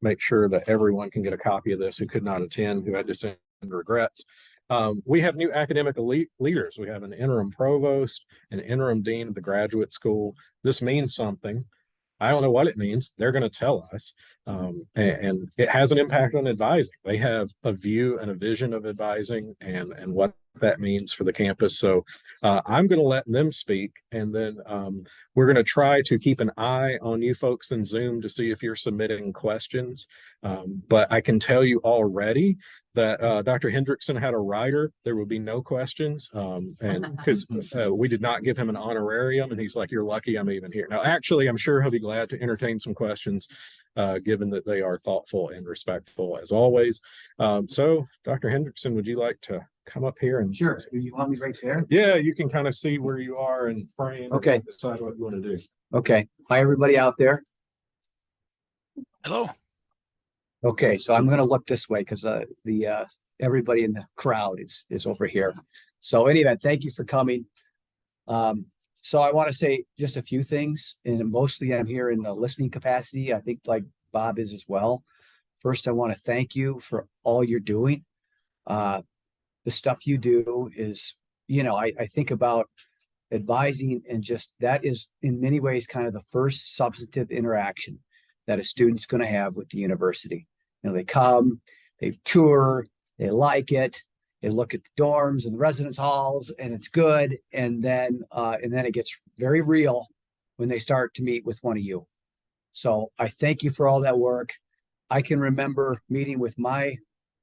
make sure that everyone can get a copy of this who could not attend, who had to send regrets. We have new academic leaders. We have an interim provost, an interim dean of the graduate school. This means something. I don't know what it means. They're going to tell us. And it has an impact on advising. They have a view and a vision of advising and what that means for the campus. So I'm going to let them speak. And then we're going to try to keep an eye on you folks in Zoom to see if you're submitting questions. But I can tell you already that Dr. Hendrickson had a writer. There will be no questions. And because we did not give him an honorarium, and he's like, "You're lucky I'm even here." Now, actually, I'm sure he'll be glad to entertain some questions, given that they are thoughtful and respectful as always. So, Dr. Hendrickson, would you like to come up here and— Sure. You want me right there? Yeah, you can kind of see where you are and frame. Okay. And decide what you want to do. Okay. Hi, everybody out there. Hello. Okay, so I'm going to look this way because everybody in the crowd is over here. So anyway, thank you for coming. So I want to say just a few things, and mostly I'm here in the listening capacity. I think like Bob is as well. First, I want to thank you for all you're doing. The stuff you do is, I think about advising, and just that is in many ways kind of the first substantive interaction that a student's going to have with the university. They come, they tour, they like it, they look at the dorms and the residence halls, and it's good. And then it gets very real when they start to meet with one of you. So I thank you for all that work. I can remember meeting with my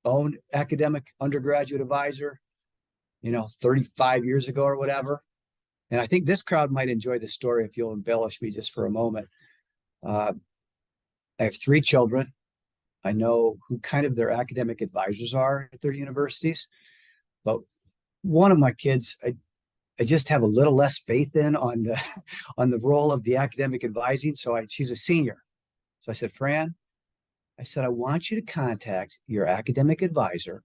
own academic undergraduate advisor, 35 years ago or whatever. And I think this crowd might enjoy the story if you'll embellish me just for a moment. I have 3 children. I know who kind of their academic advisors are at their universities, but one of my kids, I just have a little less faith in on the role of the academic advising. So she's a senior. So I said, Fran, I want you to contact your academic advisor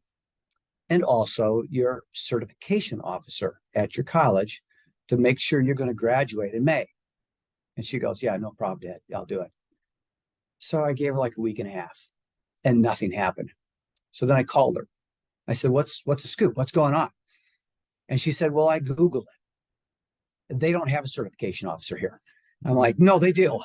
and also your certification officer at your college to make sure you're going to graduate in May. And she goes, yeah, no problem, Dad. I'll do it. So I gave her like a week and a half and nothing happened. So then I called her. I said, what's the scoop? What's going on? And she said, well, I Googled it. They don't have a certification officer here. I'm like, no, they do.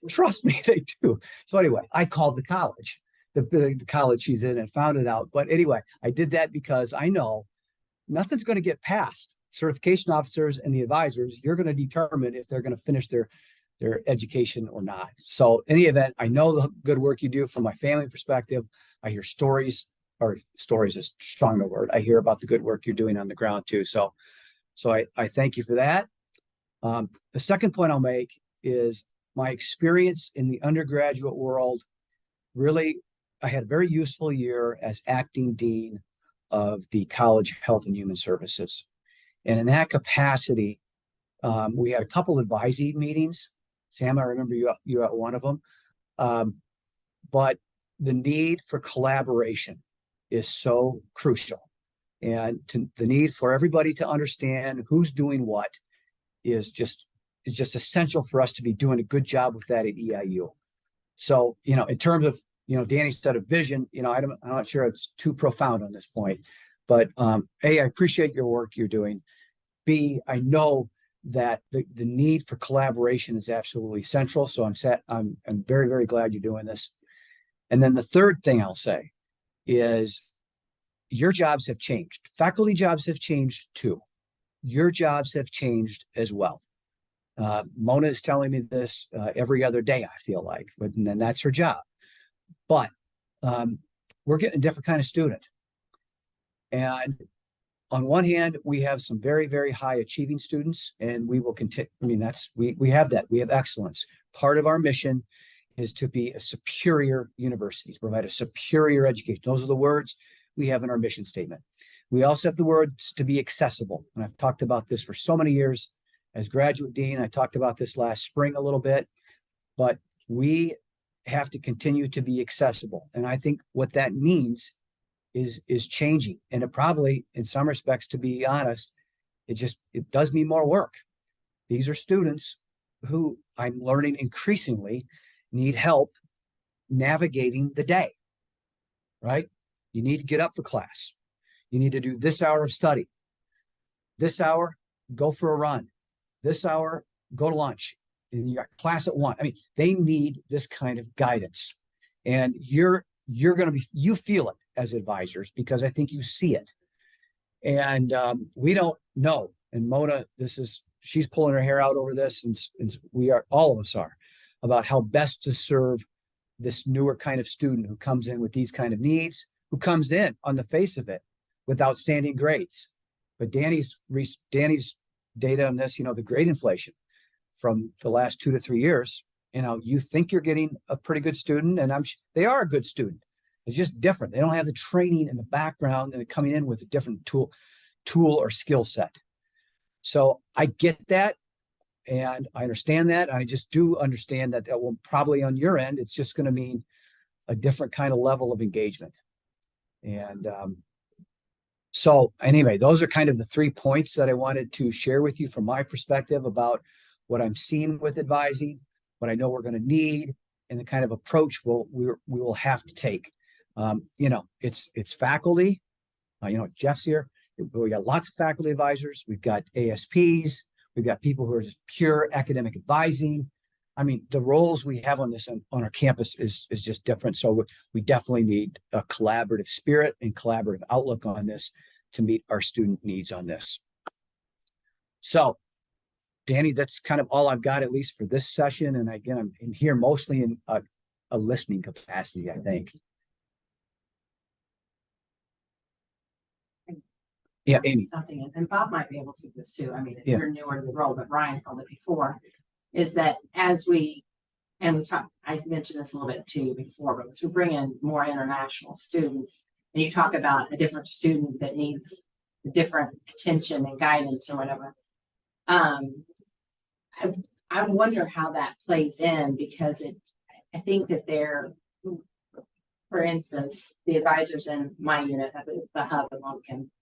Trust me, they do. So anyway, I called the college, the college she's in, and found it out. But anyway, I did that because I know nothing's going to get past certification officers and the advisors. You're going to determine if they're going to finish their education or not. So in any event, I know the good work you do from my family perspective. I hear stories, or stories is a stronger word. I hear about the good work you're doing on the ground too. So I thank you for that. The second point I'll make is my experience in the undergraduate world. Really, I had a very useful year as acting dean of the College of Health and Human Services. And in that capacity, we had a couple advisee meetings. Sam, I remember you at one of them. But the need for collaboration is so crucial. And the need for everybody to understand who's doing what is just essential for us to be doing a good job with that at EIU. So, in terms of, Danny said a vision, I'm not sure it's too profound on this point, but A, I appreciate your work you're doing. B, I know that the need for collaboration is absolutely central. So I'm very, very glad you're doing this. And then the third thing I'll say is your jobs have changed. Faculty jobs have changed too. Your jobs have changed as well. Mona is telling me this every other day, I feel like, and then that's her job. But we're getting a different kind of student. And on one hand, we have some very, very high achieving students, and we will continue. I mean, we have that. We have excellence. Part of our mission is to be a superior university, to provide a superior education. Those are the words we have in our mission statement. We also have the words to be accessible. And I've talked about this for so many years as graduate dean. I talked about this last spring a little bit, but we have to continue to be accessible. And I think what that means is changing. And it probably, in some respects, to be honest, it does mean more work. These are students who I'm learning increasingly need help navigating the day, right? You need to get up for class. You need to do this hour of study. This hour, go for a run. This hour, go to lunch. And you got class at 1. I mean, they need this kind of guidance. And you're going to be, you feel it as advisors because I think you see it. And we don't know. And Mona, she's pulling her hair out over this, and we are, all of us are, about how best to serve this newer kind of student who comes in with these kind of needs, who comes in on the face of it with outstanding grades. But Danny's data on this, the grade inflation from the last 2 to 3 years, you think you're getting a pretty good student, and they are a good student. It's just different. They don't have the training and the background and coming in with a different tool or skill set. So I get that, and I understand that. And I just do understand that will probably on your end, it's just going to mean a different kind of level of engagement. And so anyway, those are kind of the 3 points that I wanted to share with you from my perspective about what I'm seeing with advising, what I know we're going to need, and the kind of approach we will have to take. It's faculty. Jeff's here. We got lots of faculty advisors. We've got ASPs. We've got people who are just pure academic advising. I mean, the roles we have on this on our campus is just different. So we definitely need a collaborative spirit and collaborative outlook on this to meet our student needs on this. So, Danny, that's kind of all I've got, at least for this session. And again, I'm in here mostly in a listening capacity, I think. Yeah, Amy. Something, and Bob might be able to do this too. I mean, if Yeah. you're newer to the role, but Ryan held it before, is that as we talk, I mentioned this a little bit to you before, but as we bring in more international students, and you talk about a different student that needs different attention and guidance or whatever, I wonder how that plays in, because I think that for instance, the advisors in my unit at the hub in Lumpkin,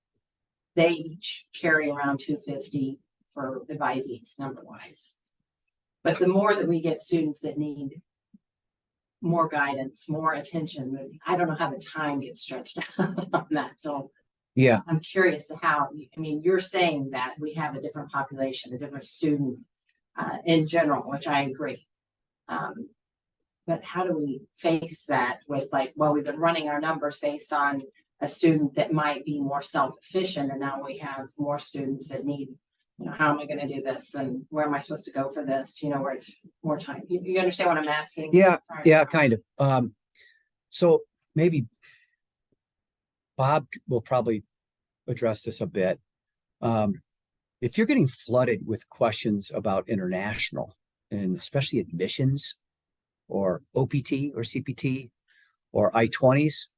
they each carry around 250 for advisees number wise. But the more that we get students that need more guidance, more attention, I don't know how the time gets stretched out on that. So Yeah. I'm curious to how, you're saying that we have a different population, a different student in general, which I agree. But how do we face that with we've been running our numbers based on a student that might be more self-efficient, and now we have more students that need, how am I going to do this, and where am I supposed to go for this, where it's more time. You understand what I'm asking? Yeah. Sorry. Yeah, kind of. So maybe Bob will probably address this a bit. If you're getting flooded with questions about international, and especially admissions or OPT or CPT or I-20s,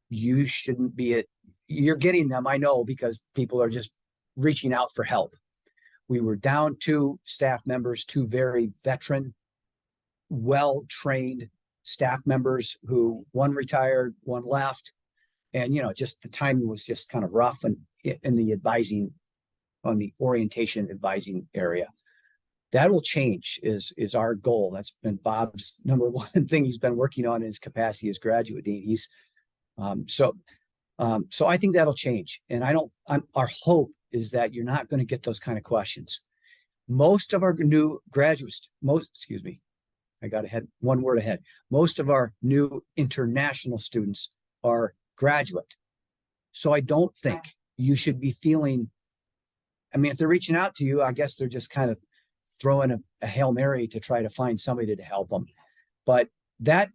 you shouldn't be you're getting them, I know, because people are just reaching out for help. We were down 2 staff members, 2 very veteran, well-trained staff members who one retired, one left. And, just the timing was just kind of rough and in the advising, on the orientation advising area. That will change is our goal. That's been Bob's number one thing he's been working on in his capacity as graduate dean. So I think that'll change. And our hope is that you're not going to get those kind of questions. Most of our new graduates, I got one word ahead. Most of our new international students are graduate. So I don't think you should be feeling, if they're reaching out to you, I guess they're just kind of throwing a Hail Mary to try to find somebody to help them. But that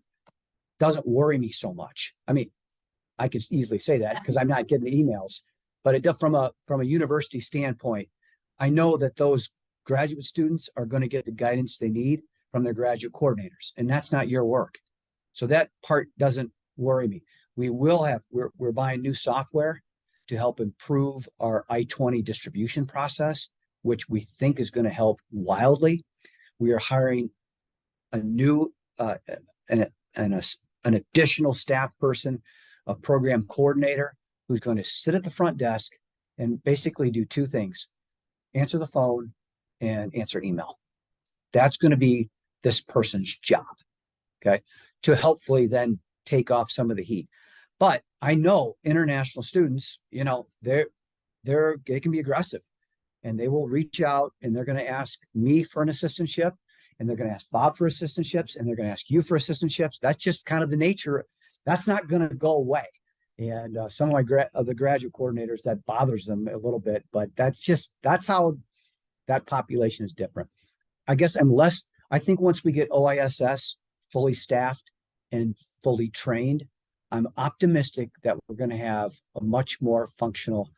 doesn't worry me so much. I can easily say that because I'm not getting the emails, but from a university standpoint, I know that those graduate students are going to get the guidance they need from their graduate coordinators, and that's not your work. So that part doesn't worry me. We're buying new software to help improve our I-20 distribution process, which we think is going to help wildly. We are hiring a new, an additional staff person, a program coordinator who's going to sit at the front desk and basically do 2 things: answer the phone and answer email. That's going to be this person's job. okay, to helpfully then take off some of the heat. But I know international students, you know, they can be aggressive and they will reach out and they're going to ask me for an assistantship and they're going to ask Bob for assistantships and they're going to ask you for assistantships. That's just kind of the nature. That's not going to go away. And some of the graduate coordinators, that bothers them a little bit, but that's how that population is different. I guess I think once we get OISS fully staffed and fully trained, I'm optimistic that we're going to have a much more functional,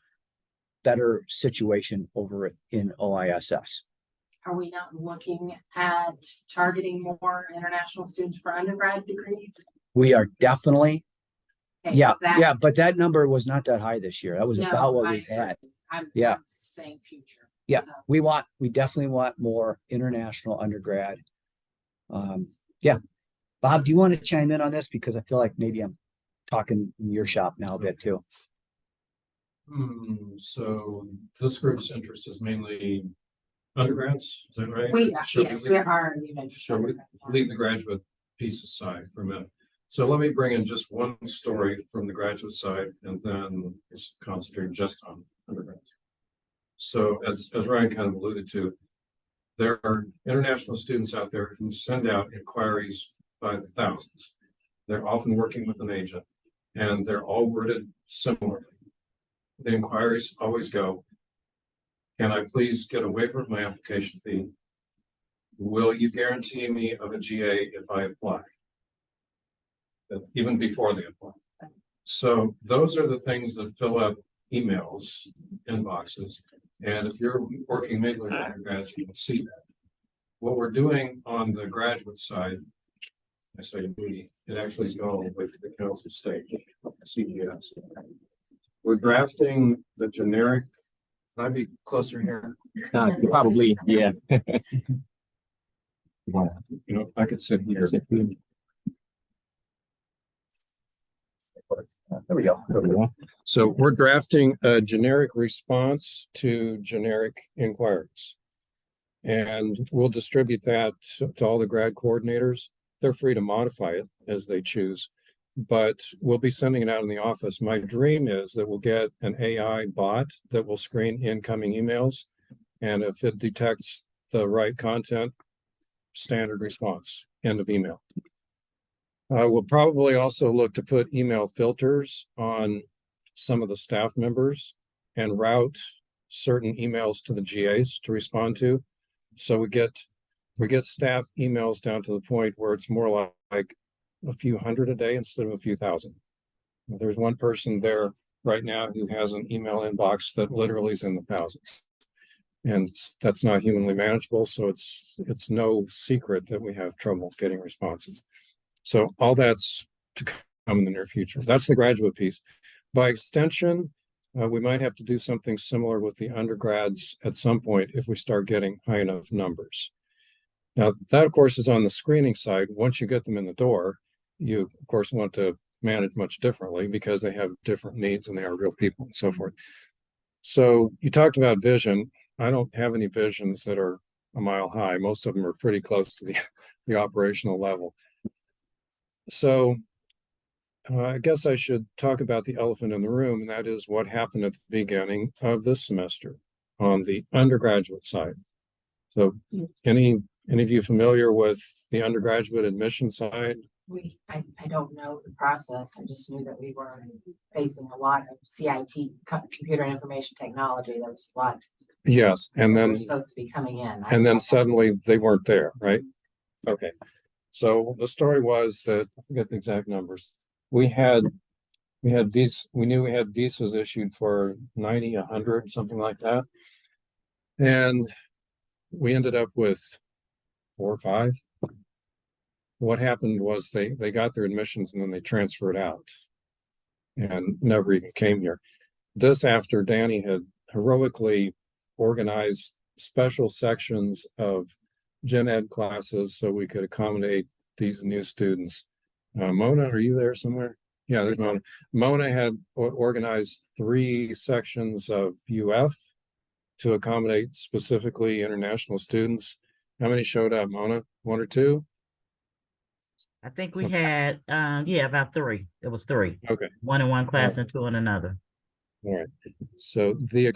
better situation over in OISS. Are we not looking at targeting more international students for undergrad degrees? We are definitely, Okay, yeah, so that- yeah, but that number was not that high this year. That was No, about what I we've had. I'm Yeah. saying future. Yeah. So, We definitely want more international undergrad. Yeah. Bob, do you want to chime in on this? Because I feel like maybe I'm talking in your shop now a bit too. So this group's interest is mainly undergrads, is that right? yes, we are. Shall we leave the graduate piece aside for a minute? So let me bring in just one story from the graduate side and then just concentrate just on undergrads. So as Ryan kind of alluded to, there are international students out there who send out inquiries by the thousands. They're often working with an agent and they're all worded similarly. The inquiries always go, can I please get a waiver of my application fee? Will you guarantee me of a GA if I apply? Even before they apply. So those are the things that fill up emails, inboxes. And if you're working mainly with undergrads, you can see that. What we're doing on the graduate side, I say we, it actually is going all the way to the council stage, CGS. We're drafting the generic. Can I be closer here? Probably, yeah. You know, I could sit here. There we go. So we're drafting a generic response to generic inquiries. And we'll distribute that to all the grad coordinators. They're free to modify it as they choose, but we'll be sending it out in the office. My dream is that we'll get an AI bot that will screen incoming emails. And if it detects the right content, standard response, end of email. We'll probably also look to put email filters on some of the staff members and route certain emails to the GAs to respond to. So we get staff emails down to the point where it's more like a few hundred a day instead of a few thousand. There's one person there right now who has an email inbox that literally is in the thousands. And that's not humanly manageable. So it's no secret that we have trouble getting responses. So all that's to come in the near future. That's the graduate piece. By extension, we might have to do something similar with the undergrads at some point if we start getting high enough numbers. Now, that, of course, is on the screening side. Once you get them in the door, you, of course, want to manage much differently because they have different needs and they are real people and so forth. So you talked about vision. I don't have any visions that are a mile high. Most of them are pretty close to the operational level. So I guess I should talk about the elephant in the room, and that is what happened at the beginning of this semester on the undergraduate side. So any of you familiar with the undergraduate admission side? I don't know the process. I just knew that we were facing a lot of CIT, computer and information technology. There was a lot. Yes, and then supposed to be coming in. And then suddenly they weren't there, right? Okay. So the story was that I forget the exact numbers. We knew we had visas issued for 90, 100, something like that. And we ended up with 4 or 5. What happened was they got their admissions and then they transferred out and never even came here. This after Danny had heroically organized special sections of gen ed classes so we could accommodate these new students. Mona, are you there somewhere? Yeah, there's Mona. Mona had organized 3 sections of UF to accommodate specifically international students. How many showed up, Mona? 1 or 2? I think we So- had, yeah, about three. It was three. Okay. One in one class Uh, and two in another. All right. So that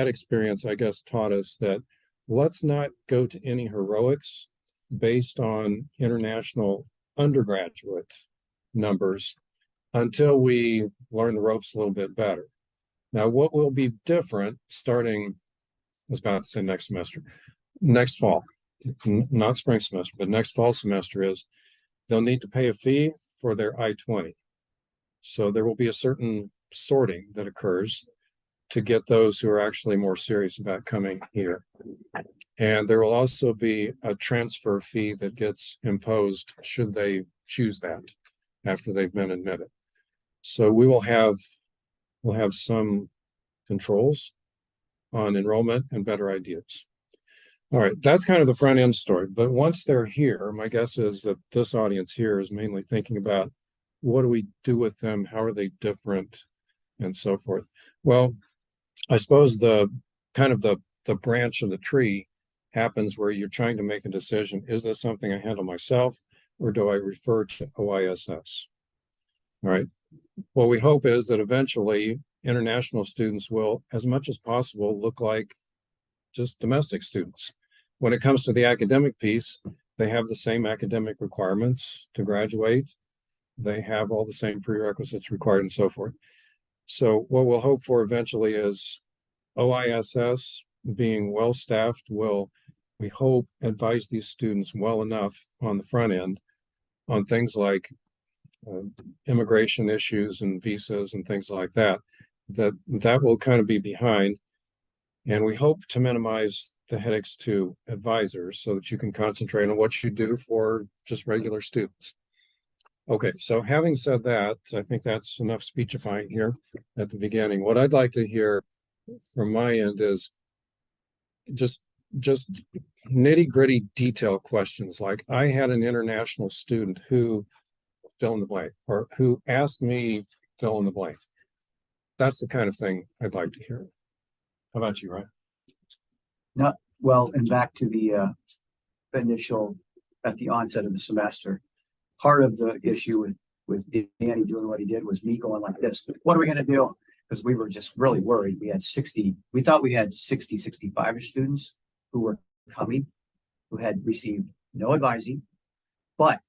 experience, I guess, taught us that let's not go to any heroics based on international undergraduate numbers until we learn the ropes a little bit better. Now, what will be different starting, I was about to say next semester, next fall, not spring semester, but next fall semester is they'll need to pay a fee for their I-20. So there will be a certain sorting that occurs to get those who are actually more serious about coming here. And there will also be a transfer fee that gets imposed should they choose that after they've been admitted. So we'll have some controls on enrollment and better ideas. All right, that's kind of the front end story. But once they're here, my guess is that this audience here is mainly thinking about what do we do with them? How are they different? And so forth. Well, I suppose the branch of the tree happens where you're trying to make a decision. Is this something I handle myself or do I refer to OISS? All right. What we hope is that eventually international students will, as much as possible, look like just domestic students. When it comes to the academic piece, they have the same academic requirements to graduate. They have all the same prerequisites required and so forth. So what we'll hope for eventually is OISS being well-staffed will, we hope, advise these students well enough on the front end on things like immigration issues and visas and things like that, that will kind of be behind. And we hope to minimize the headaches to advisors so that you can concentrate on what you do for just regular students. Okay, so having said that, I think that's enough speechifying here at the beginning. What I'd like to hear from my end is just nitty gritty detail questions. Like I had an international student who fill in the blank or who asked me fill in the blank. That's the kind of thing I'd like to hear. How about you, Ryan? Well, and back to the initial, at the onset of the semester, part of the issue with Danny doing what he did was me going like this, what are we gonna do? Because we were just really worried. We thought we had 65 students who were coming, who had received no advising, but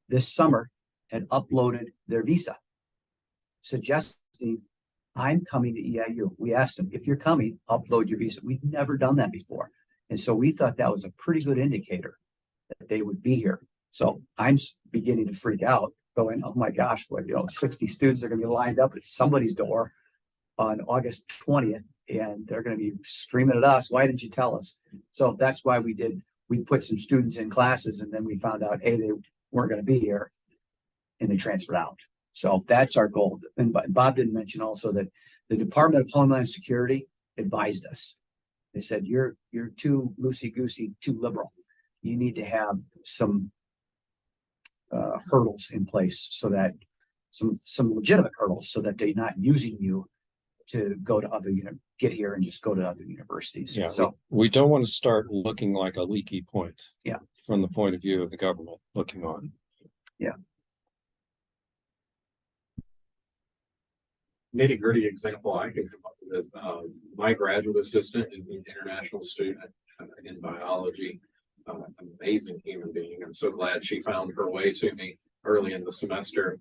this summer had uploaded their visa, suggesting I'm coming to EIU. We asked them, if you're coming, upload your visa. We've never done that before. And so we thought that was a pretty good indicator that they would be here. So I'm beginning to freak out going, oh my gosh, 60 students are going to be lined up at somebody's door on August 20th, and they're going to be screaming at us. Why didn't you tell us? So that's why we put some students in classes, and then we found out, they weren't going to be here and they transferred out. So that's our goal. And Bob didn't mention also that the Department of Homeland Security advised us. They said, you're too loosey-goosey, too liberal. You need to have some hurdles in place so that some legitimate hurdles so that they're not using you to go to get here and just go to other universities. Yeah, So we don't want to start looking like a leaky point. Yeah. From the point of view of the government looking on. Yeah. Nitty gritty example I can come up with, my graduate assistant is an international student in biology, amazing human being. I'm so glad she found her way to me early in the semester.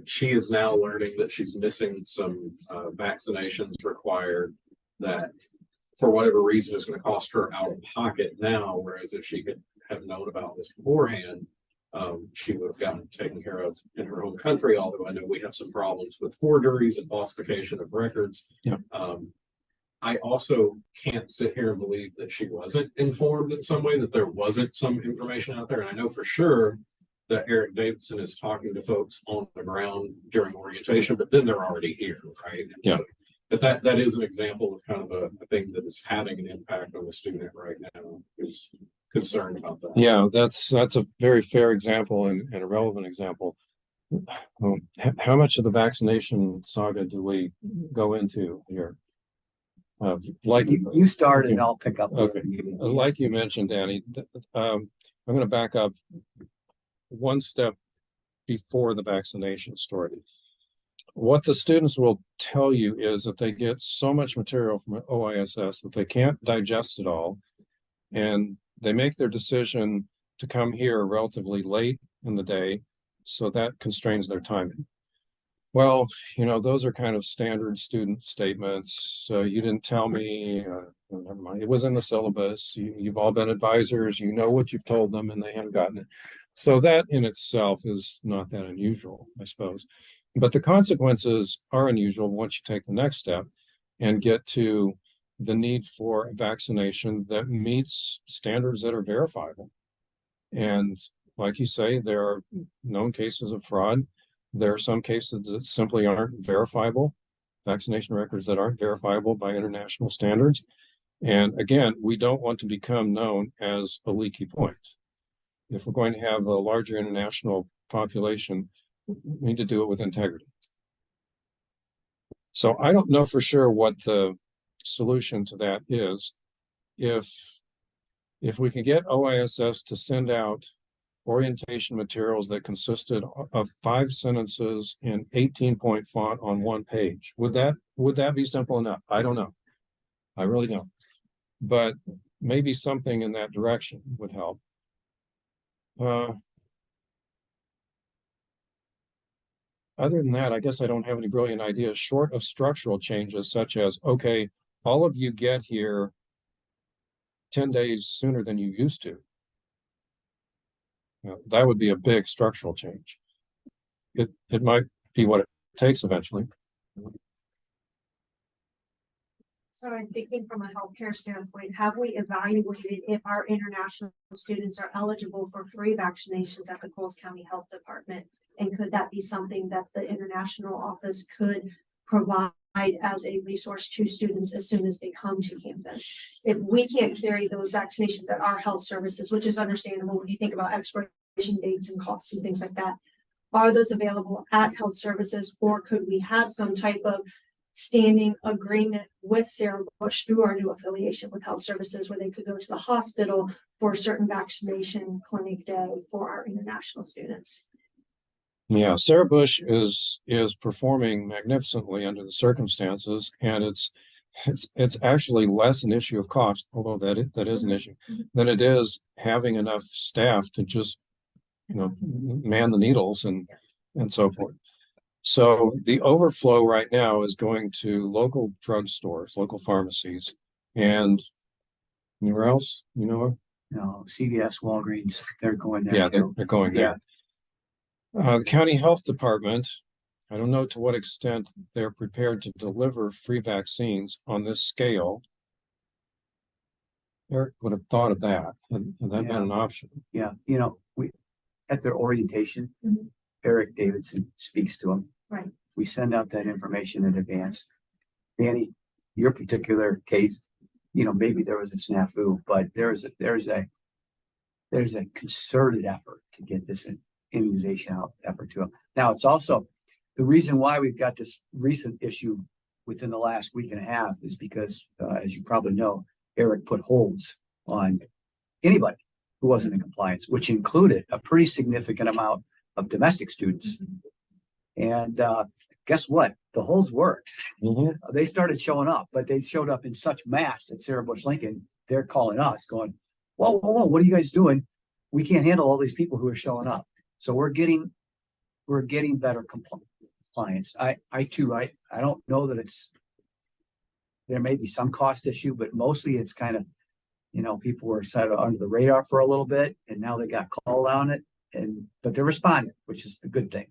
She is now learning that she's missing some vaccinations required that for whatever reason is going to cost her out of pocket now, whereas if she could have known about this beforehand, she would have gotten taken care of in her own country, although I know we have some problems with forgeries and falsification of records. Yeah. I also can't sit here and believe that she wasn't informed in some way, that there wasn't some information out there. And I know for sure that Eric Davidson is talking to folks on the ground during orientation, but then they're already here, right? And Yeah. so, but that is an example of kind of a thing that is having an impact on the student right now who's concerned about that. Yeah, that's a very fair example and a relevant example. How much of the vaccination saga do we go into here? Like you started, and I'll pick up. Okay. Like you mentioned, Danny, I'm going to back up. one step before the vaccination story. What the students will tell you is that they get so much material from OISS that they can't digest it all. And they make their decision to come here relatively late in the day. So that constrains their timing. Well, those are kind of standard student statements. You didn't tell me, never mind. It was in the syllabus. You've all been advisors. You know what you've told them and they haven't gotten it. So that in itself is not that unusual, I suppose. But the consequences are unusual once you take the next step and get to the need for a vaccination that meets standards that are verifiable. And like you say, there are known cases of fraud. There are some cases that simply aren't verifiable, vaccination records that aren't verifiable by international standards. And again, we don't want to become known as a leaky point. If we're going to have a larger international population, we need to do it with integrity. So I don't know for sure what the solution to that is. If we can get OISS to send out orientation materials that consisted of 5 sentences in 18-point font on 1 page, would that be simple enough? I don't know. I really don't. But maybe something in that direction would help. Other than that, I guess I don't have any brilliant ideas short of structural changes such as, okay, all of you get here 10 days sooner than you used to. That would be a big structural change. It might be what it takes eventually. So I'm thinking from a healthcare standpoint, have we evaluated if our international students are eligible for free vaccinations at the Coles County Health Department? And could that be something that the international office could provide as a resource to students as soon as they come to campus? If we can't carry those vaccinations at our health services, which is understandable when you think about expiration dates and costs and things like that, are those available at health services, or could we have some type of standing agreement with Sarah Bush through our new affiliation with health services where they could go to the hospital for a certain vaccination clinic day for our international students? Yeah, Sarah Bush is performing magnificently under the circumstances, and it's actually less an issue of cost, although that is an issue, than it is having enough staff to just man the needles and so forth. So the overflow right now is going to local drugstores, local pharmacies, and anywhere else, No, CVS, Walgreens, they're going there. Yeah, too. they're going there. The county health department, I don't know to what extent they're prepared to deliver free vaccines on this scale. Eric would have thought of that, and that been an option. Yeah, we, at their orientation, Mhm. Eric Davidson speaks to them. Right. We send out that information in advance. Danny, your particular case, maybe there was a snafu, but there's a concerted effort to get this immunization out effort to them. Now, it's also the reason why we've got this recent issue within the last week and a half is because, as you probably know, Eric put holds on anybody who wasn't in compliance, which included a pretty significant amount of domestic students. And guess what? The holds worked. They started showing up, but they showed up in such mass at Sarah Bush Lincoln. They're calling us going, whoa, what are you guys doing? We can't handle all these people who are showing up. So we're getting better compliance. I don't know that there may be some cost issue, but mostly it's kind of, people were set under the radar for a little bit and now they got called on it, but they're responding, which is the good thing.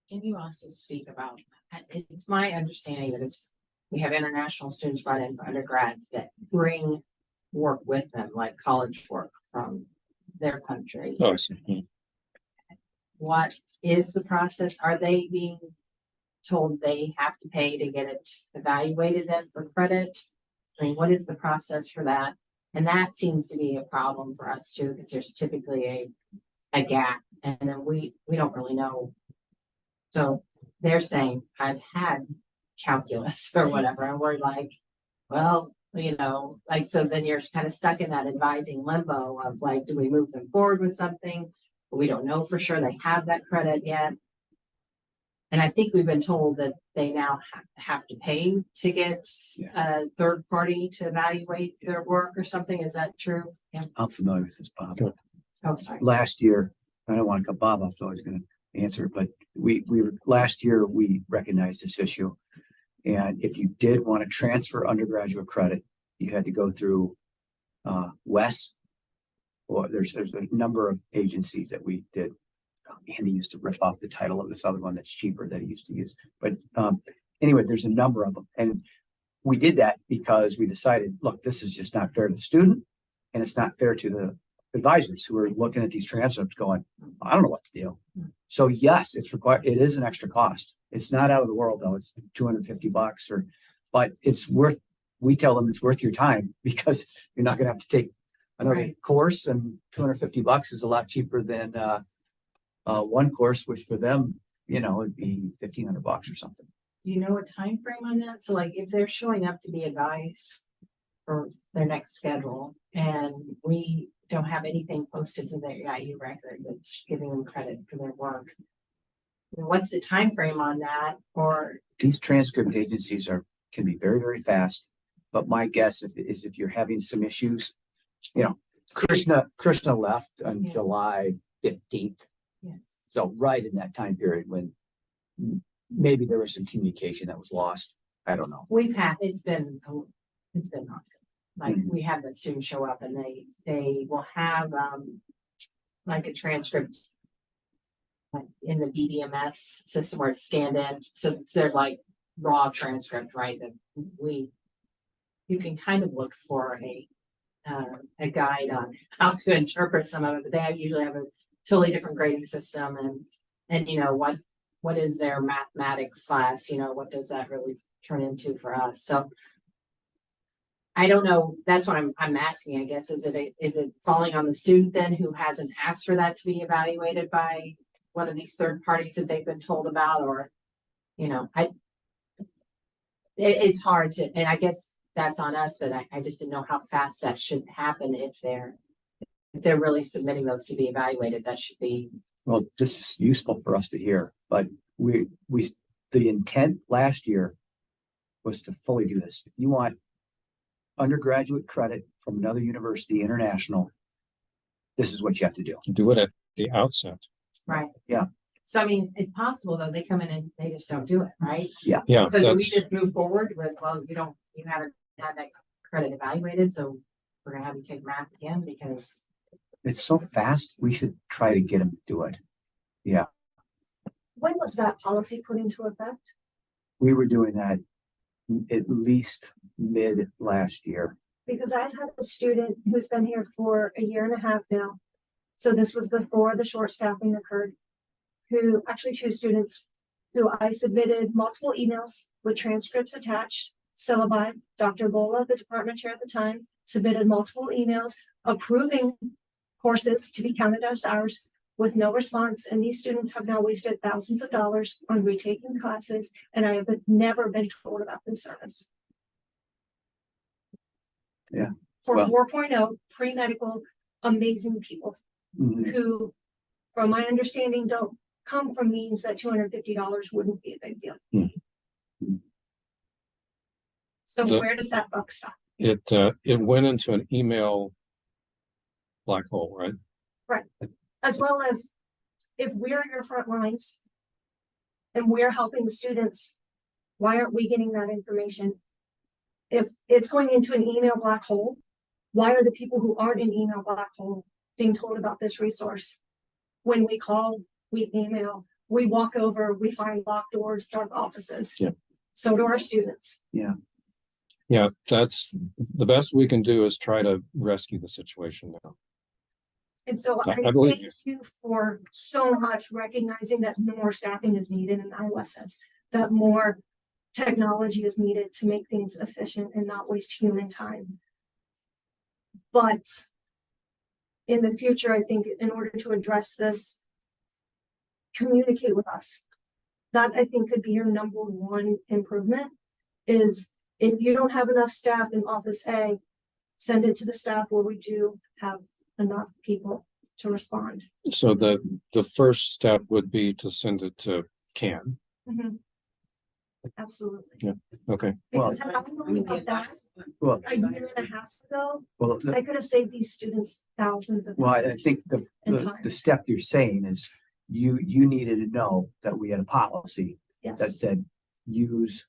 Can you also speak about, it's my understanding that we have international students brought in for undergrads that bring work with them, like college work from their country. Oh, I see. What is the process? Are they being told they have to pay to get it evaluated then for credit? I mean, what is the process for that? And that seems to be a problem for us too, because there's typically a gap, and then we don't really know. So they're saying, I've had calculus or whatever, and we're like, well, You know, like, so then you're kind of stuck in that advising limbo of like, do we move them forward with something? We don't know for sure they have that credit yet. And I think we've been told that they now have to pay to get a third party to evaluate their work or something. Is that true? Yeah. I'm familiar with this, Bob. Good. Oh, sorry. Last year, I don't want to cut Bob off, so I was gonna answer it, but last year, we recognized this issue. And if you did want to transfer undergraduate credit, you had to go through WES. Or there's a number of agencies that we did. Andy used to rip off the title of this other one that's cheaper that he used to use. But anyway, there's a number of them. And we did that because we decided, look, this is just not fair to the student. And it's not fair to the advisors who are looking at these transcripts going, I don't know what to do. So yes, it's required. It is an extra cost. It's not out of the world though. It's $250 but it's worth, we tell them it's worth your time because you're not going to have to take another Right. course, and $250 is a lot cheaper than one course, which for them, you know, it'd be $1,500 or something. Do you know a time frame on that? So like if they're showing up to be advised for their next schedule and we don't have anything posted to their IU record that's giving them credit for their work. What's the time frame on that? Or These transcript agencies can be very, very fast. But my guess is if you're having some issues, you know, Krishna left on Yes. July 15th. yes. So right in that time period when maybe there was some communication that was lost. I don't know. It's been awesome. Like we have the students show up and they will have like a transcript like in the BDMS system where it's scanned in. So it's their like raw transcript, right? That you can kind of look for a guide on how to interpret some of it, but they usually have a totally different grading system and you know what is their mathematics class, you know, what does that really turn into for us? So I don't know. That's what I'm asking, I guess. Is it falling on the student then who hasn't asked for that to be evaluated by one of these third parties that they've been told about, or, you know, it's hard to, and I guess that's on us, but I just didn't know how fast that should happen if they're really submitting those to be evaluated. That should be. Well, this is useful for us to hear, but the intent last year was to fully do this. If you want undergraduate credit from another university, international, this is what you have to do. Do it at the outset. Right. Yeah. So I mean, it's possible though, they come in and they just don't do it, right? Yeah, So do we that's, just move forward with, well, you haven't had that credit evaluated, so we're gonna have you take math again because. It's so fast. We should try to get them to do it. When was that policy put into effect? We were doing that at least mid last year. Because I've had a student who's been here for a year and a half now. So this was before the short staffing occurred. Actually two students who I submitted multiple emails with transcripts attached, syllabi. Dr. Bola, the department chair at the time, submitted multiple emails approving courses to be counted as ours with no response. And these students have now wasted thousands of dollars on retaking classes. And I have never been told about this service. Yeah. For Well- 4.0 pre-medical, amazing people Mhm. who, from my understanding, don't come from means that $250 wouldn't be a big deal. Mhm. So The- where does that buck stop? it went into an email black hole, right? As well as if we're in your front lines and we're helping the students, why aren't we getting that information? If it's going into an email black hole, why are the people who aren't in email black hole being told about this resource? When we call, we email, we walk over, we find locked doors, dark offices. Yeah. So do our students. Yeah, that's the best we can do is try to rescue the situation now. And so I I believe thank you for so much recognizing that more staffing is needed in IOSS, that more technology is needed to make things efficient and not waste human time. But in the future, I think in order to address this, communicate with us. That I think could be your number one improvement is if you don't have enough staff in office A, send it to the staff where we do have enough people to respond. So the first step would be to send it to CAN. Absolutely. Yeah. Okay. Because had I known about that Well, a year and a half ago, well, I could have saved these students thousands of well, I dollars. think And the time. step you're saying is you needed to know that we had a policy that Yes, said, use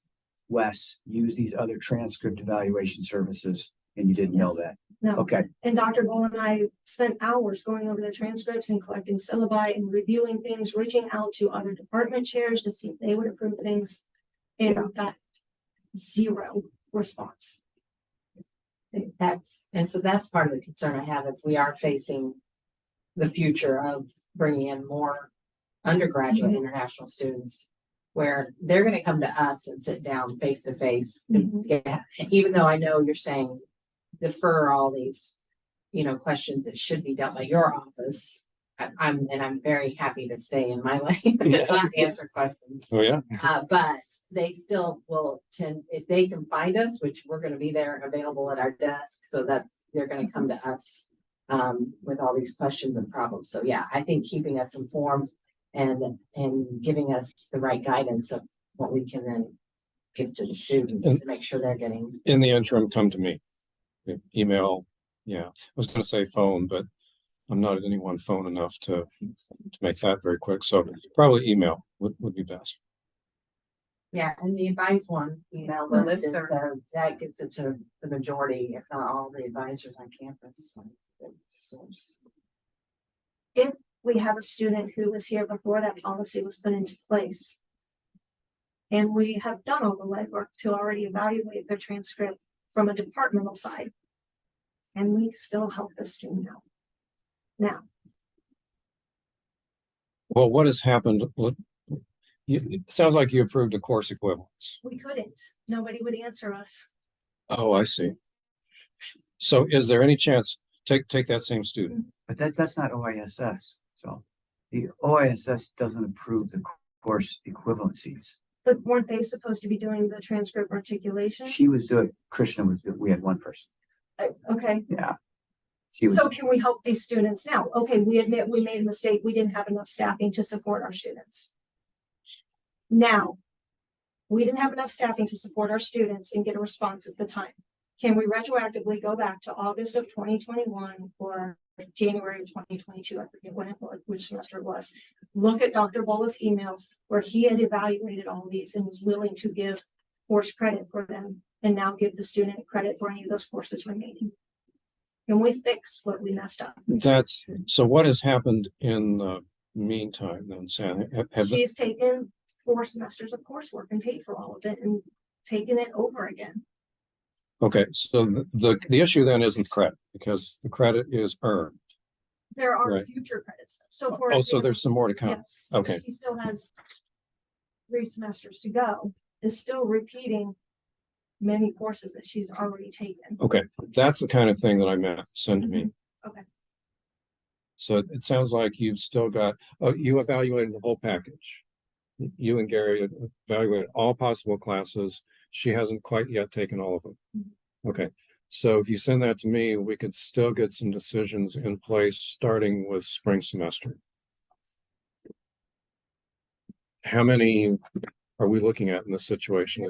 Wes, use these other transcript evaluation services, and you didn't know that. no. Okay, And Dr. Bull and I spent hours going over the transcripts and collecting syllabi and reviewing things, reaching out to other department chairs to see if they would approve things. And got zero response. So that's part of the concern I have if we are facing the future of bringing in more undergraduate international students, where they're going to come to us and sit down face to face. Yeah, even though I know you're saying defer all these, questions that should be dealt by your office. I'm very happy to stay in my lane and not answer questions. Oh, yeah. But they still will tend, if they can find us, which we're gonna be there available at our desk, so that they're gonna come to us with all these questions and problems. So yeah, I think keeping us informed and giving us the right guidance of what we can then give to the students to make sure they're getting. In the interim, come to me. Email. Yeah. I was going to say phone, but I'm not at any one phone enough to make that very quick. So probably email would be best. Yeah, and the advice one, email The list is listserv. that gets it to the majority, if not all the advisors on campus. If we have a student who was here before that policy was put into place. And we have done all the legwork to already evaluate their transcript from a departmental side. And we still help the student out. Now, Well, what has happened? It sounds like you approved a course equivalence. we couldn't, nobody would answer us. Oh, I see. So is there any chance, take that same student? but that's not OISS, so the OISS doesn't approve the course equivalencies. But weren't they supposed to be doing the transcript articulation? She was doing, Krishna was, we had one person, Okay, yeah. She was, so can we help these students now? Okay, we admit we made a mistake. We didn't have enough staffing to support our students. Now, we didn't have enough staffing to support our students and get a response at the time. Can we retroactively go back to August of 2021 or January of 2022? I forget when it was, which semester it was. Look at Dr. Bolla's emails where he had evaluated all these and was willing to give course credit for them and now give the student credit for any of those courses remaining. Can we fix what we messed up? So what has happened in the meantime then, Sam? She's taken 4 semesters of coursework and paid for all of it and taken it over again. Okay, so the issue then isn't credit because the credit is earned. There are Right. future credits. So for Oh, so there's some more to come. yes, Okay. she still has 3 semesters to go, is still repeating many courses that she's already taken. Okay, that's the kind of thing that I meant, send to me. Okay. So it sounds like you've still got, oh, you evaluated the whole package. You and Gary evaluated all possible classes. She hasn't quite yet taken all of them. Okay, so if you send that to me, we could still get some decisions in place, starting with spring semester. How many are we looking at in this situation?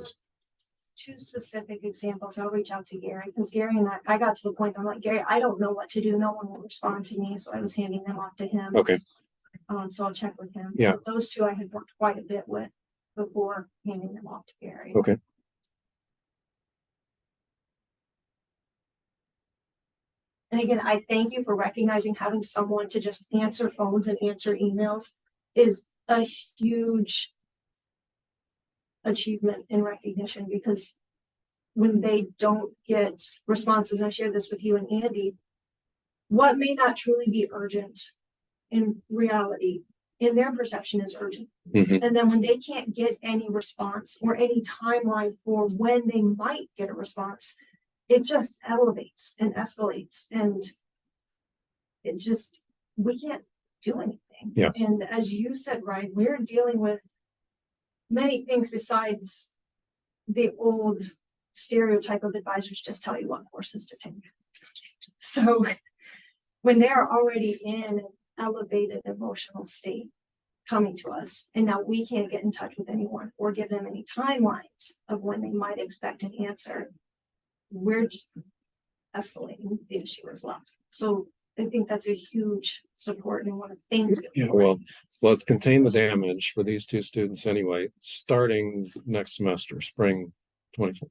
2 specific examples. I'll reach out to Gary because Gary and I got to the point, I'm like, Gary, I don't know what to do. No one will respond to me. So I was handing them off to him. Okay, So I'll check with him. Yeah. But those 2 I had worked quite a bit with before handing them off to Gary. okay. And again, I thank you for recognizing having someone to just answer phones and answer emails is a huge achievement and recognition because when they don't get responses, I shared this with you and Andy, what may not truly be urgent in reality, in their perception is urgent. Mhm. And then when they can't get any response or any timeline for when they might get a response, it just elevates and escalates and it just, we can't do anything. Yeah. And as you said, Ryan, we're dealing with many things besides the old stereotype of advisors just tell you what courses to take. So when they're already in an elevated emotional state coming to us, and now we can't get in touch with anyone or give them any timelines of when they might expect an answer, we're just escalating the issue as well. So I think that's a huge support and I want to thank you. Yeah, well, so let's contain the damage for these two students anyway, starting next semester, spring 24.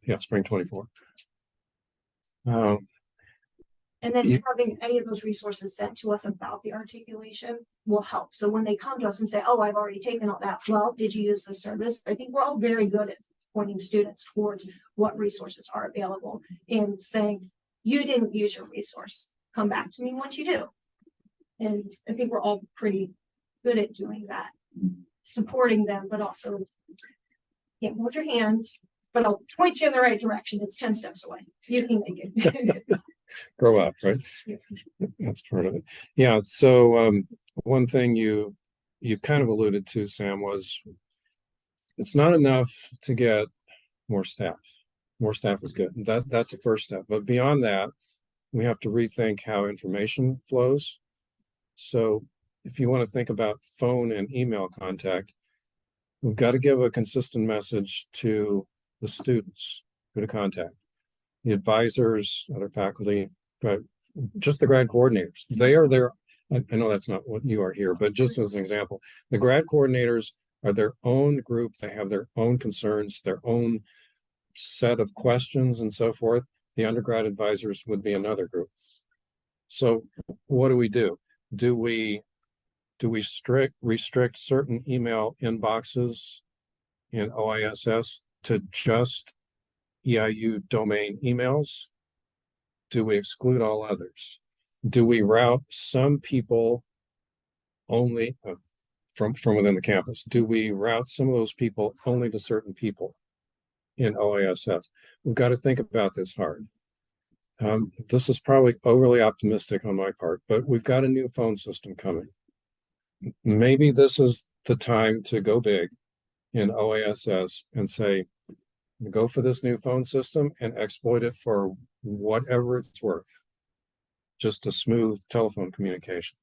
And then You- having any of those resources sent to us about the articulation will help. So when they come to us and say, oh, I've already taken all that, well, did you use the service? I think we're all very good at pointing students towards what resources are available and saying, you didn't use your resource. Come back to me once you do. And I think we're all pretty good at doing that, supporting them, but also can't hold your hand, but I'll point you in the right direction. It's 10 steps away. You can make it. Grow up, right? That's part of it. Yeah, so one thing you kind of alluded to, Sam, was it's not enough to get more staff. More staff is good. That's a first step. But beyond that, we have to rethink how information flows. So if you want to think about phone and email contact, we've got to give a consistent message to the students who to contact. The advisors, other faculty, but just the grad coordinators. They are there. I know that's not what you are here, but just as an example, the grad coordinators are their own group. They have their own concerns, their own set of questions and so forth. The undergrad advisors would be another group. So what do? Do we restrict certain email inboxes in OISS to just EIU domain emails? Do we exclude all others? Do we route some people only from within the campus? Do we route some of those people only to certain people in OISS? We've got to think about this hard. This is probably overly optimistic on my part, but we've got a new phone system coming. Maybe this is the time to go big in OASS and say, go for this new phone system and exploit it for whatever it's worth, just a smooth telephone communication.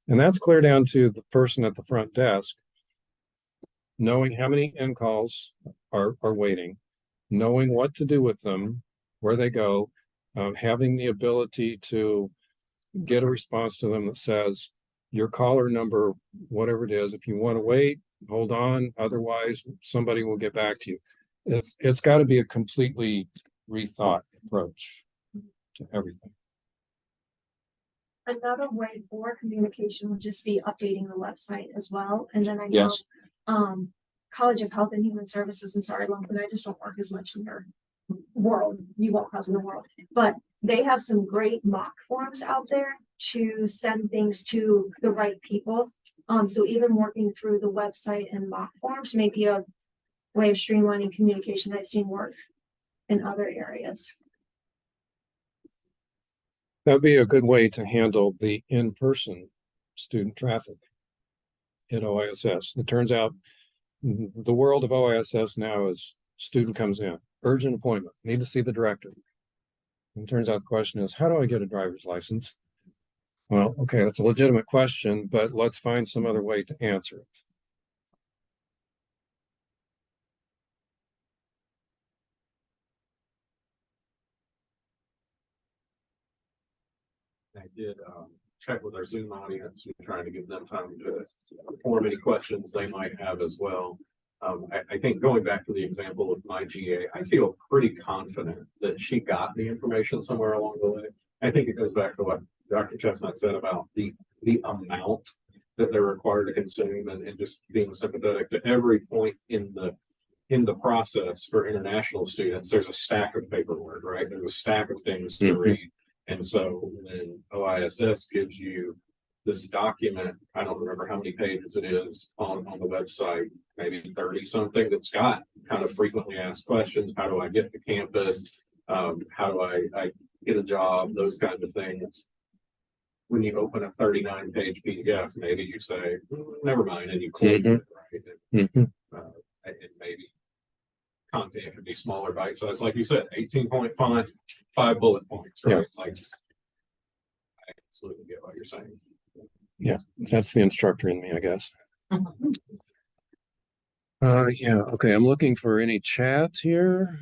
And that's clear down to the person at the front desk, knowing how many in calls are waiting, knowing what to do with them, where they go, having the ability to get a response to them that says, your caller number, whatever it is, if you want to wait, hold on, otherwise somebody will get back to you. It's got to be a completely rethought approach to everything. Another way for communication would just be updating the website as well. And then I know, Yes. College of Health and Human Services, and sorry, Lumpen, I just don't work as much in your world. You won't have in the world, but they have some great mock forms out there to send things to the right people. So even working through the website and mock forms may be a way of streamlining communication that I've seen work in other areas. That'd be a good way to handle the in-person student traffic at OISS. It turns out the world of OISS now is student comes in, urgent appointment, need to see the director. And it turns out the question is, how do I get a driver's license? Well, okay, that's a legitimate question, but let's find some other way to answer it. I did check with our Zoom audience and trying to give them time to form any questions they might have as well. I think going back to the example of my GA, I feel pretty confident that she got the information somewhere along the way. I think it goes back to what Dr. Chestnut said about the amount that they're required to consume and just being sympathetic to every point in the process for international students. There's a stack of paperwork, right? There's a stack of things to read. And so when OISS gives you this document, I don't remember how many pages it is on the website, maybe 30 something, that's got kind of frequently asked questions. How do I get to campus? How do I get a job? Those kinds of things. When you open a 39-page PDF, maybe you say, never mind, and you close it, right? And maybe content could be smaller bite size, like you said, 18-point font, 5 bullet points, Yeah. right? Like, I absolutely get what you're saying. That's the instructor in me, I guess. Yeah, okay, I'm looking for any chat here.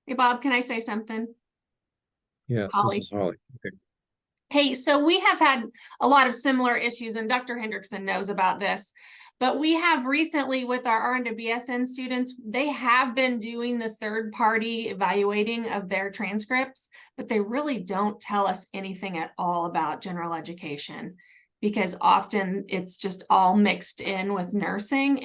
Hey, Bob, can I say something? Yes, Holly. this is Holly. Okay. Hey, so we have had a lot of similar issues, and Dr. Hendrickson knows about this. But we have recently with our RN to BSN students, they have been doing the third-party evaluating of their transcripts, but they really don't tell us anything at all about general education, because often it's just all mixed in with nursing.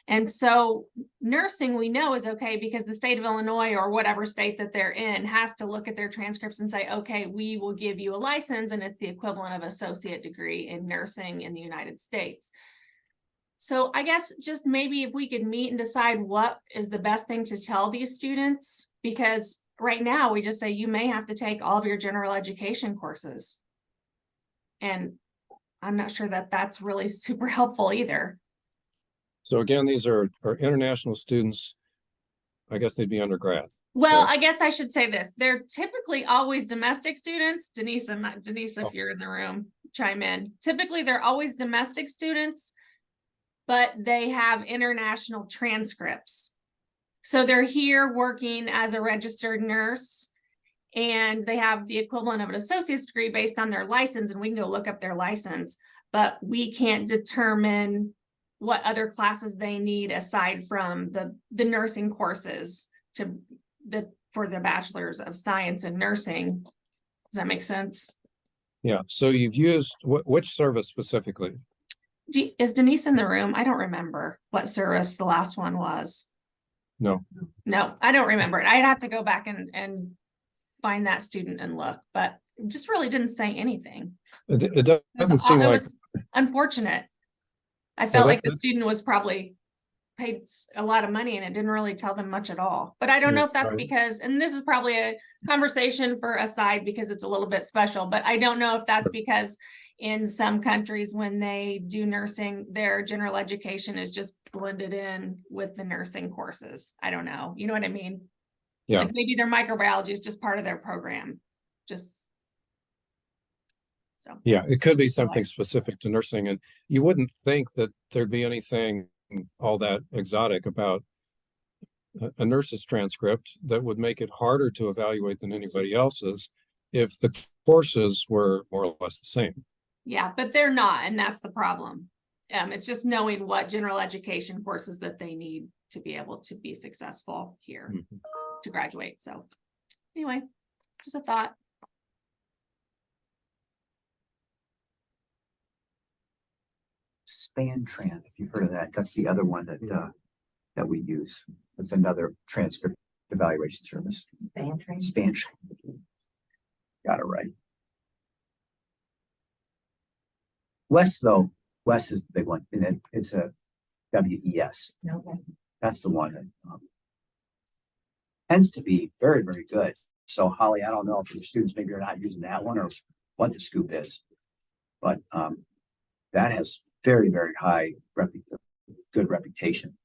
And so nursing we know is okay because the state of Illinois or whatever state that they're in has to look at their transcripts and say, okay, we will give you a license, and it's the equivalent of associate degree in nursing in the United States. So I guess just maybe if we could meet and decide what is the best thing to tell these students, because right now we just say you may have to take all of your general education courses. And I'm not sure that that's really super helpful either. So again, these are international students. I guess they'd be undergrad. Well, Sure. I guess I should say this. They're typically always domestic students. Denise, if you're in the room, chime in. Typically, they're always domestic students, but they have international transcripts. So they're here working as a registered nurse, and they have the equivalent of an associate's degree based on their license, and we can go look up their license, but we can't determine what other classes they need aside from the nursing courses for the bachelor's of science in nursing. Does that make sense? Yeah, so you've used which service specifically? Is Denise in the room? I don't remember what service the last one was. No. No, I don't remember it. I'd have to go back and find that student and look, but it just really didn't say anything. It doesn't seem It like, was unfortunate. I felt Well, like the student was probably paid a lot of money and it didn't really tell them much at all. But I don't know if that's Right. because, and this is probably a conversation for a side because it's a little bit special, but I don't know if that's because in some countries when they do nursing, their general education is just blended in with the nursing courses. I don't know. You know what I mean? Yeah. Like maybe their microbiology is just part of their program. Just so. yeah, it could be something specific to nursing, and you wouldn't think that there'd be anything all that exotic about a nurse's transcript that would make it harder to evaluate than anybody else's if the courses were more or less the same. Yeah, but they're not, and that's the problem. It's just knowing what general education courses that they need to be able to be successful here to graduate. So anyway, just a thought. SpanTran, if you've heard of that, that's the other one that we use. It's another transcript evaluation service. SpanTran. Got it right. Wes is the big one, and it's a WES. Okay. That's the one that tends to be very, very good. So Holly, I don't know if your students maybe are not using that one or what the scoop is, but that has very, very high good reputation.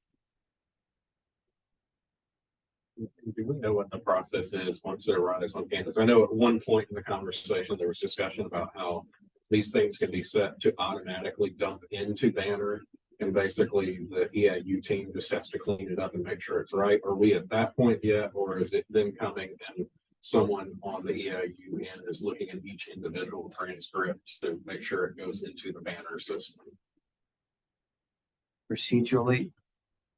Do we know what the process is once they're riding on campus? I know at one point in the conversation, there was discussion about how these things can be set to automatically dump into Banner. And basically the EIU team just has to clean it up and make sure it's right. Are we at that point yet? Or is it then coming and someone on the EIU end is looking at each individual transcript to make sure it goes into the Banner system? Procedurally,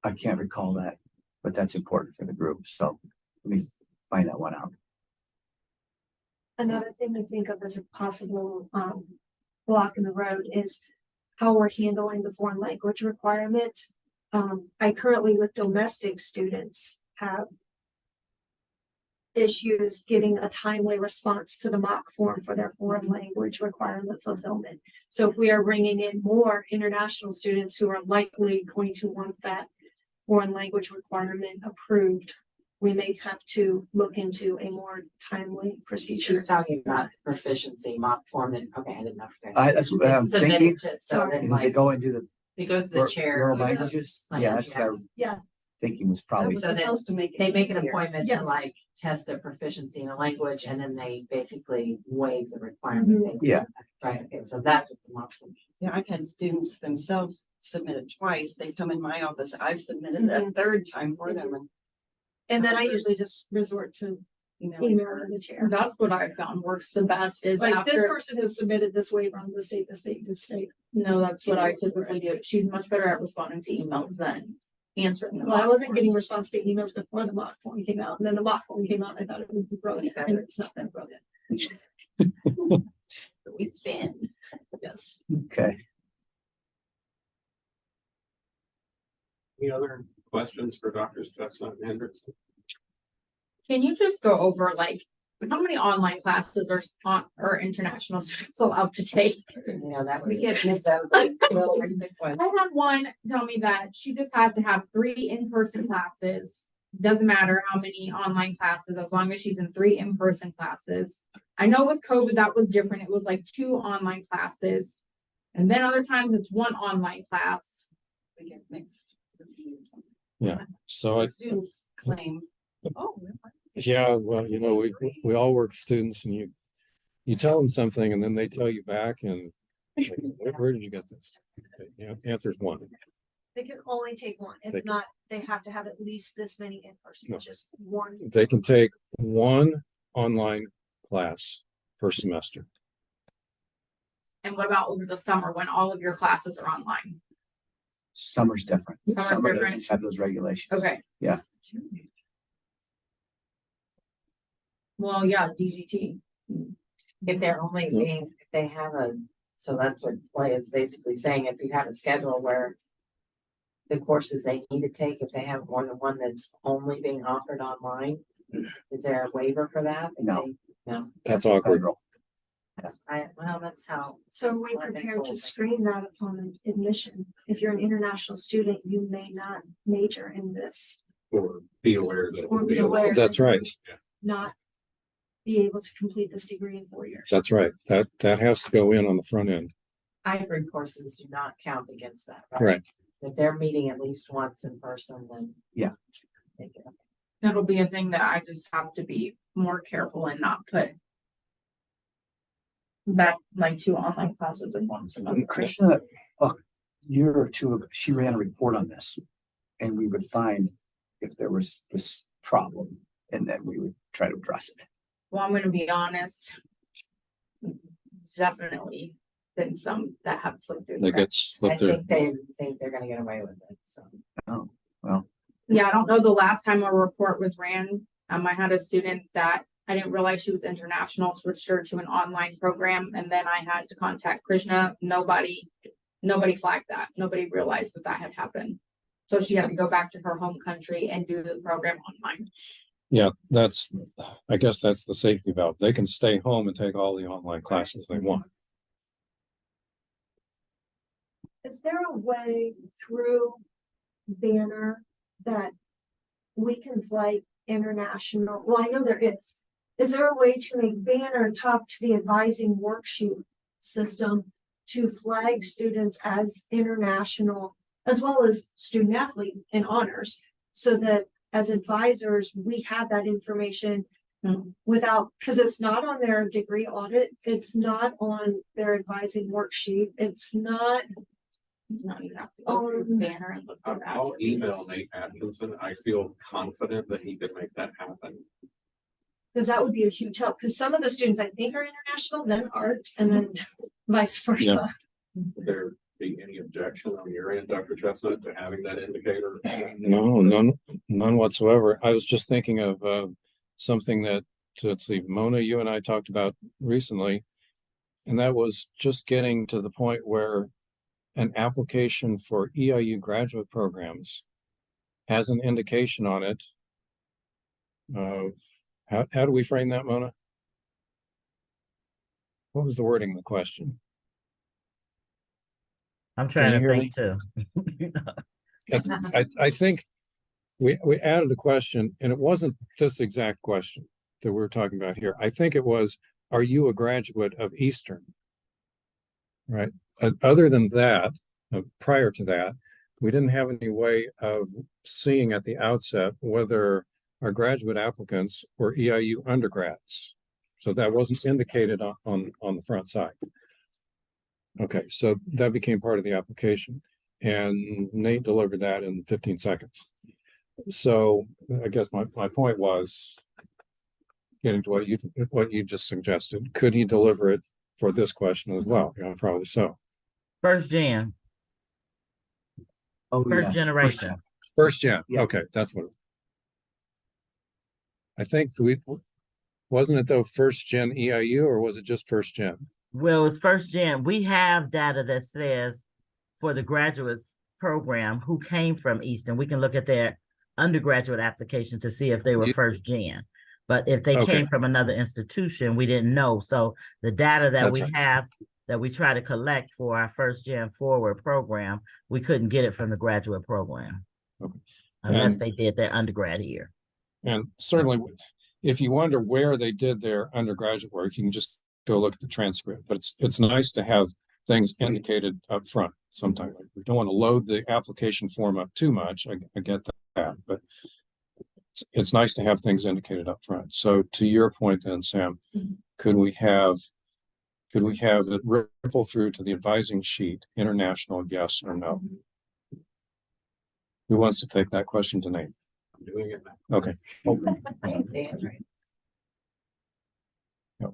I can't recall that, but that's important for the group. So let me find that one out. Another thing to think of as a possible block in the road is how we're handling the foreign language requirement. I currently with domestic students have issues getting a timely response to the mock form for their foreign language requirement fulfillment. So if we are bringing in more international students who are likely going to want that foreign language requirement approved, we may have to look into a more timely procedure. She's talking about proficiency mock form and, okay, I didn't know. That's what I'm Submitted thinking. to- So then And does it like, go into the it goes to the chair. world of the languages? language, Yeah, that's yes. Yeah, thinking was probably, So then supposed to make it They make an easier. appointment to Yes. like test their proficiency in a language and then they basically waive the requirement. Mhm. Yeah. Right, okay, so that's what the motion. Yeah, I've had students themselves submit it twice. They come in my office. I've submitted it a third time for them and And then I usually just resort to emailing email her. the chair. That's what I found works the best is Like this after, person has submitted this waiver on the state just state. no, that's what I typically do. She's much better at responding to emails than answering them. Well, I wasn't getting response to emails before the mock form came out, and then the mock form came out, and I thought it would be brilliant, and it's not that brilliant. It's been. Yes. okay. Any other questions for Doctors Chestnut and Hendrickson? Can you just go over like, how many online classes are international students allowed to take? You know, that was. That was like, well, pretty big one. I had one tell me that she just had to have 3 in-person classes. Doesn't matter how many online classes, as long as she's in 3 in-person classes. I know with COVID, that was different. It was like 2 online classes. And then other times it's 1 online class. We get mixed reviews. So I, Students claim, oh, yeah, well, you know, we all work with students and you tell them something and then they tell you back and like, where did you get this? Okay, yeah, answer's 1. They can only take one. They If not, they have to have at least this many in person, No. which is one. They can take 1 online class per semester. And what about over the summer when all of your classes are online? Summer's different. Summer's Summer different. doesn't have those regulations. Okay. Yeah. Well, yeah, DGT. If they're only being, if they have a, so that's what Clay is basically saying, if you have a schedule where. The courses they need to take, if they have more than one that's only being offered online, is there a waiver for that? If No. they- No, That's awkward. Federal. well, that's how. So are we I've been prepared told to that. screen that upon admission? If you're an international student, you may not major in this, Or be aware that. it or would be a- aware. That's that you right. would Not be able to complete this degree in 4 years. That's right. That has to go in on the front end. Hybrid courses do not count against that, right? Right. If they're meeting at least once in person, then. Yeah. Take it. That'll be a thing that I just have to be more careful and not put. Back like 2 online classes in one semester. Krishna, a year or 2 ago, she ran a report on this. And we would find if there was this problem and then we would try to address it. Well, I'm gonna be honest. It's definitely been some that have slipped through. the They get cracks. I slipped through. think they think they're gonna get away with it, so. Oh, well, Yeah, I don't know the last time a report was ran. I had a student that I didn't realize she was international, switched her to an online program, and then I had to contact Krishna. Nobody flagged that. Nobody realized that that had happened. So she had to go back to her home country and do the program online. Yeah, I guess that's the safety valve. They can stay home and take all the online classes they want. Is there a way through Banner that we can flag international? Well, I know there is. Is there a way to make Banner talk to the advising worksheet system to flag students as international as well as student athlete in honors? So that as advisors, we have that information without, because it's not on their degree audit, it's not on their advising worksheet, it's not. No, you have to go through the banner and look for that. I'll email Nate Atkinson. I feel confident that he could make that happen. Because that would be a huge help, because some of the students I think are international, then aren't, and then vice versa. Would there be any objection on your end, Dr. Chestnut, to having that indicator? No, none whatsoever. I was just thinking of something that, let's see, Mona, you and I talked about recently. And that was just getting to the point where an application for EIU graduate programs has an indication on it of, how do we frame that, Mona? What was the wording of the question? I'm trying you to hear think too. I think we added a question and it wasn't this exact question that we're talking about here. I think it was, are you a graduate of Eastern? Right. Other than that, prior to that, we didn't have any way of seeing at the outset whether our graduate applicants were EIU undergrads. So that wasn't indicated on the front side. Okay, so that became part of the application, and Nate delivered that in 15 seconds. So I guess my point was getting to what you just suggested. Could he deliver it for this question as well? You know, probably so. First gen, Oh, first yes, generation. gen. First gen. Yeah. Okay, that's what. I think wasn't it though first gen EIU, or was it just first gen? Well, it's first gen. We have data that says for the graduates program who came from Easton, we can look at their undergraduate application to see if they were first gen. But if they Okay. came from another institution, we didn't know. So the data that That's we right. have that we try to collect for our first gen forward program, we couldn't get it from the graduate program. Okay. Unless And- they did their undergrad here. And certainly, if you wonder where they did their undergraduate work, you can just go look at the transcript. But it's nice to have things indicated up front. Sometimes we don't want to load the application form up too much. I get that, but it's nice to have things indicated up front. So to your point then, Sam, could we have it ripple through to the advising sheet, international, yes or no? Who wants to take that question tonight? I'm doing it now. Okay. Right.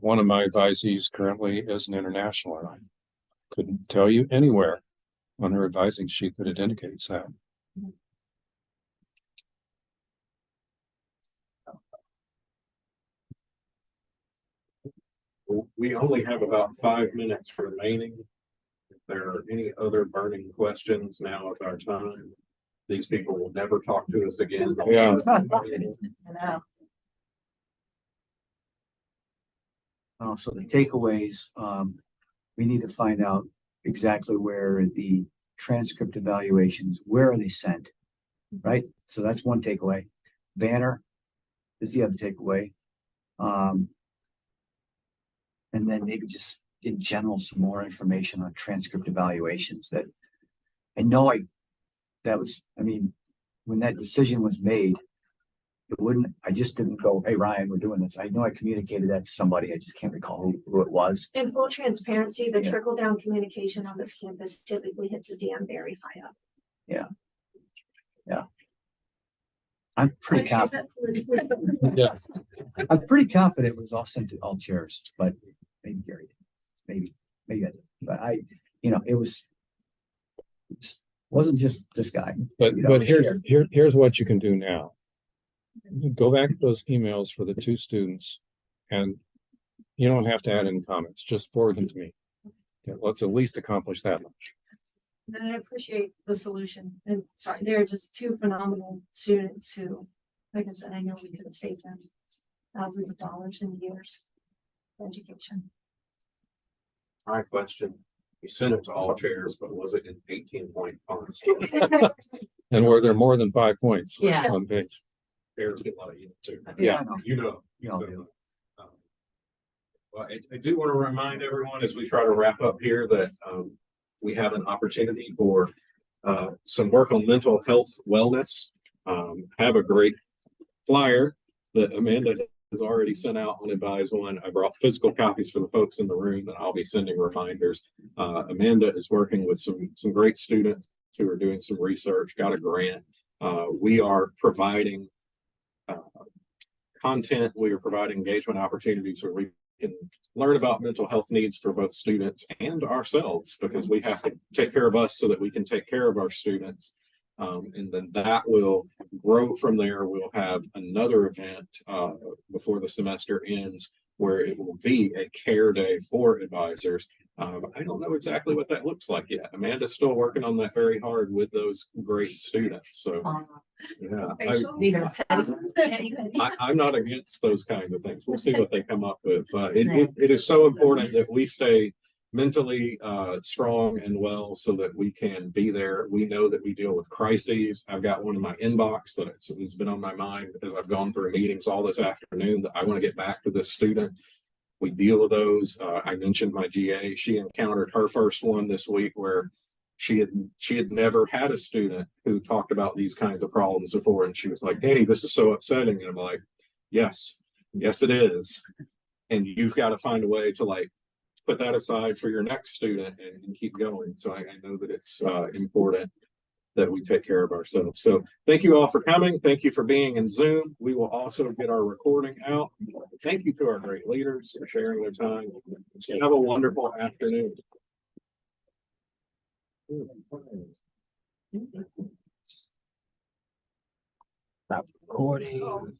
One of my advisees currently is an international, and I couldn't tell you anywhere on her advising sheet that it indicates that. We only have about 5 minutes remaining. If there are any other burning questions, now is our time. These people will never talk to us again. Yeah. I know. So the takeaways, we need to find out exactly where the transcript evaluations, where are they sent? Right? So that's one takeaway. Banner is the other takeaway. And then maybe just in general, some more information on transcript evaluations that I know I mean, when that decision was made, I just didn't go, hey, Ryan, we're doing this. I know I communicated that to somebody. I just can't recall who it was. In full transparency, the Yeah. trickle down communication on this campus typically hits a dam very high up. I'm pretty confident. Yeah. I'm pretty confident it was all sent to all chairs, but maybe Gary did. Maybe I did. But it wasn't just this guy. But You know, it was shared. here's what you can do now. Go back to those emails for the two students, and you don't have to add any comments, just forward them to me. Okay, let's at least accomplish that much. And I appreciate the solution. And sorry, they're just two phenomenal students who, like I said, I know we could have saved them thousands of dollars in years of education. My question, you sent it to all chairs, but was it in 18-point fonts? And were there more than 5 points? Yeah. On page? Chairs get a lot of you too. Yeah, I know. You know. You know. So, well, I do want to remind everyone as we try to wrap up here that we have an opportunity for some work on mental health wellness. Have a great flyer that Amanda has already sent out on Advise One. I brought physical copies for the folks in the room, and I'll be sending reminders. Amanda is working with some great students who are doing some research, got a grant. We are providing content. We are providing engagement opportunities where we can learn about mental health needs for both students and ourselves, because we have to take care of us so that we can take care of our students. And then that will grow from there. We'll have another event before the semester ends where it will be a care day for advisors. I don't know exactly what that looks like yet. Amanda's still working on that very hard with those great students. So yeah, I'm not against those kinds of things. We'll see what they come up with. But it is so important that we stay mentally strong and well so that we can be there. We know that we deal with crises. I've got one in my inbox that has been on my mind as I've gone through meetings all this afternoon that I want to get back to this student. We deal with those. I mentioned my GA. She encountered her first one this week where she had never had a student who talked about these kinds of problems before. And she was like, "Hey, this is so upsetting." And I'm like, yes, it is. And you've got to find a way to like put that aside for your next student and keep going. So I know that it's important that we take care of ourselves. So thank you all for coming. Thank you for being in Zoom. We will also get our recording out. Thank you to our great leaders for sharing their time. Have a wonderful afternoon. Stop recording.